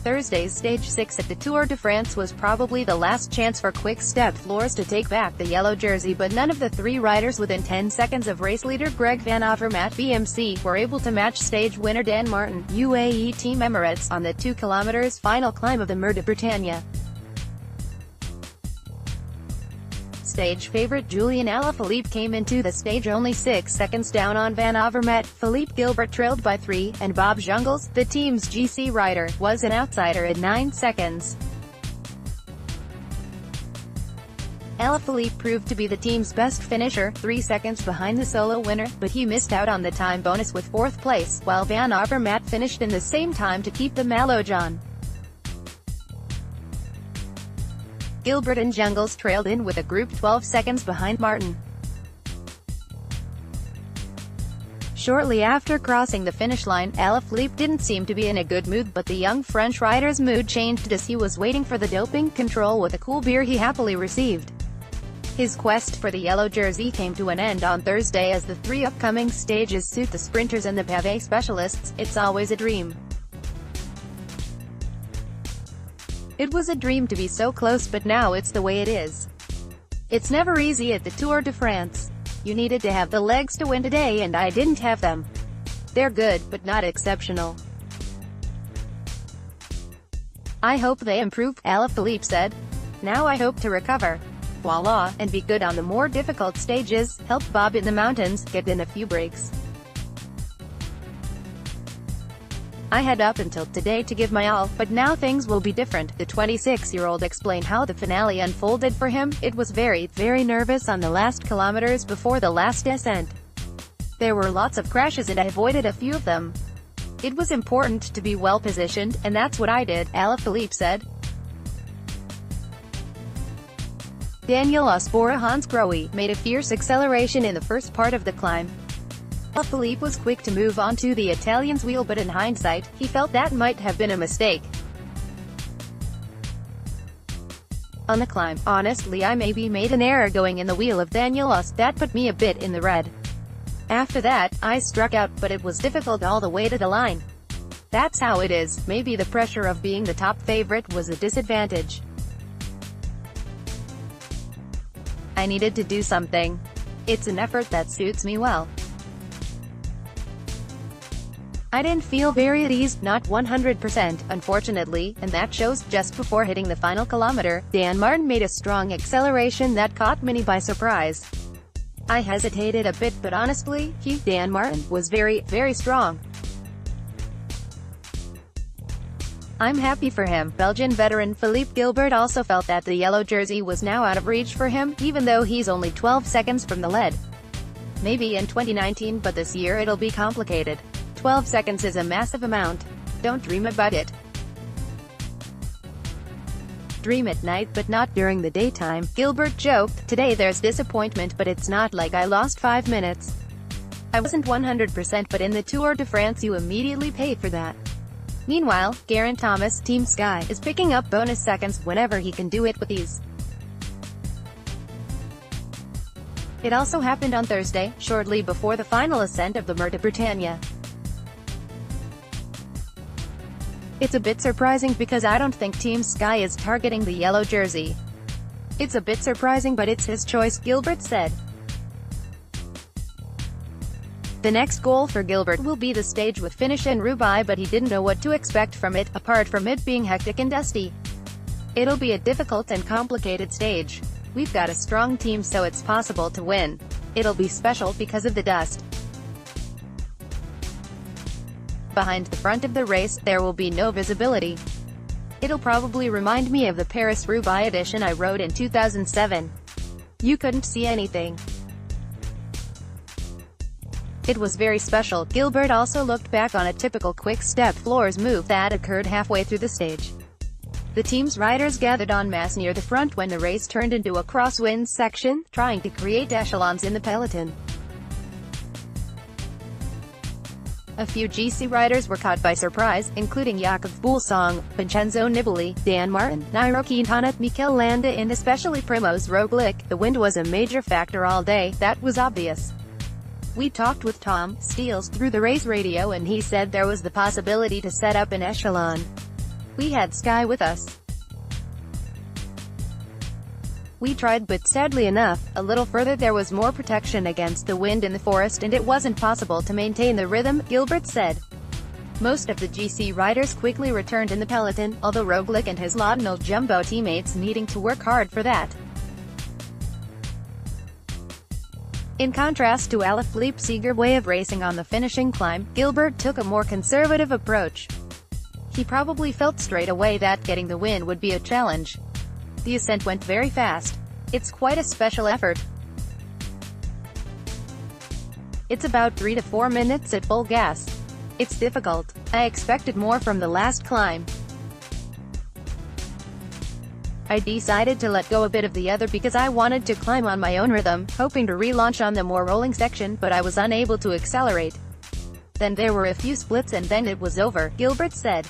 Thursday's Stage 6 at the Tour de France was probably the last chance for Quick-Step Floors to take back the yellow jersey, but none of the three riders within 10 seconds of race leader Greg Van Avermaet (BMC) were able to match stage winner Dan Martin (UAE Team Emirates) on the 2 km final climb of the Mûr de Bretagne. Stage favorite Julian Alaphilippe came into the stage only 6 seconds down on Van Avermaet. Philippe Gilbert trailed by 3, and Bob Jungels, the team's GC rider, was an outsider at 9 seconds. Alaphilippe proved to be the team's best finisher, 3 seconds behind the solo winner, but he missed out on the time bonus with 4th place, while Van Avermaet finished in the same time to keep the Maloj on. Gilbert and Jungels trailed in with a group 12 seconds behind Martin. Shortly after crossing the finish line, Alaphilippe didn't seem to be in a good mood, but the young French rider's mood changed as he was waiting for the doping control with a cool beer he happily received. His quest for the yellow jersey came to an end on Thursday as the 3 upcoming stages suit the sprinters and the pavé specialists. It's always a dream. It was a dream to be so close, but now it's the way it is. It's never easy at the Tour de France. You needed to have the legs to win today and I didn't have them. They're good, but not exceptional. I hope they improve, Alaphilippe said. Now I hope to recover. Voila, and be good on the more difficult stages, help Bob in the mountains, get in a few breaks. I had up until today to give my all, but now things will be different, the 26-year-old explained how the finale unfolded for him. It was very nervous on the last kilometers before the last descent. There were lots of crashes and I avoided a few of them. It was important to be well positioned, and that's what I did, Alaphilippe said. Daniel Ospora Hansgrohe made a fierce acceleration in the first part of the climb. Alaphilippe was quick to move on to the Italian's wheel, but in hindsight, he felt that might have been a mistake. On the climb, honestly I maybe made an error going in the wheel of Daniel Os, that put me a bit in the red. After that, I struck out, but it was difficult all the way to the line. That's how it is, maybe the pressure of being the top favorite was a disadvantage. I needed to do something. It's an effort that suits me well. I didn't feel very at ease, not 100%, unfortunately, and that shows. Just before hitting the final kilometer, Dan Martin made a strong acceleration that caught many by surprise. I hesitated a bit, but honestly, Dan Martin, was very strong. I'm happy for him. Belgian veteran Philippe Gilbert also felt that the yellow jersey was now out of reach for him, even though he's only 12 seconds from the lead. Maybe in 2019, but this year it'll be complicated. 12 seconds is a massive amount. Don't dream about it. Dream at night, but not during the daytime, Gilbert joked. Today there's disappointment, but it's not like I lost 5 minutes. I wasn't 100%, but in the Tour de France you immediately pay for that. Meanwhile, Geraint Thomas, Team Sky, is picking up bonus seconds whenever he can do it with ease. It also happened on Thursday, shortly before the final ascent of the Mûr de Bretagne. It's a bit surprising because I don't think Team Sky is targeting the yellow jersey. It's a bit surprising, but it's his choice, Gilbert said. The next goal for Gilbert will be the stage with finish in Roubaix, but he didn't know what to expect from it, apart from it being hectic and dusty. It'll be a difficult and complicated stage. We've got a strong team, so it's possible to win. It'll be special because of the dust. Behind the front of the race, there will be no visibility. It'll probably remind me of the Paris-Roubaix edition I rode in 2007. You couldn't see anything. It was very special. Gilbert also looked back on a typical quick-step floors move that occurred halfway through the stage. The team's riders gathered en masse near the front when the race turned into a crosswind section, trying to create echelons in the peloton. A few GC riders were caught by surprise, including Jakob Fuglsang, Vincenzo Nibali, Dan Martin, Nairo Quintana, Mikel Landa and especially Primoz Roglic. The wind was a major factor all day, that was obvious. We talked with Tom Steels through the race radio and he said there was the possibility to set up an echelon. We had Sky with us. We tried, but sadly enough, a little further there was more protection against the wind in the forest and it wasn't possible to maintain the rhythm, Gilbert said. Most of the GC riders quickly returned in the peloton, although Roglic and his Laudinal Jumbo teammates needing to work hard for that. In contrast to Alaphilippe's eager way of racing on the finishing climb, Gilbert took a more conservative approach. He probably felt straight away that getting the win would be a challenge. The ascent went very fast. It's quite a special effort. It's about 3 to 4 minutes at full gas. It's difficult. I expected more from the last climb. I decided to let go a bit of the other because I wanted to climb on my own rhythm, hoping to relaunch on the more rolling section, but I was unable to accelerate. Then there were a few splits and then it was over, Gilbert said.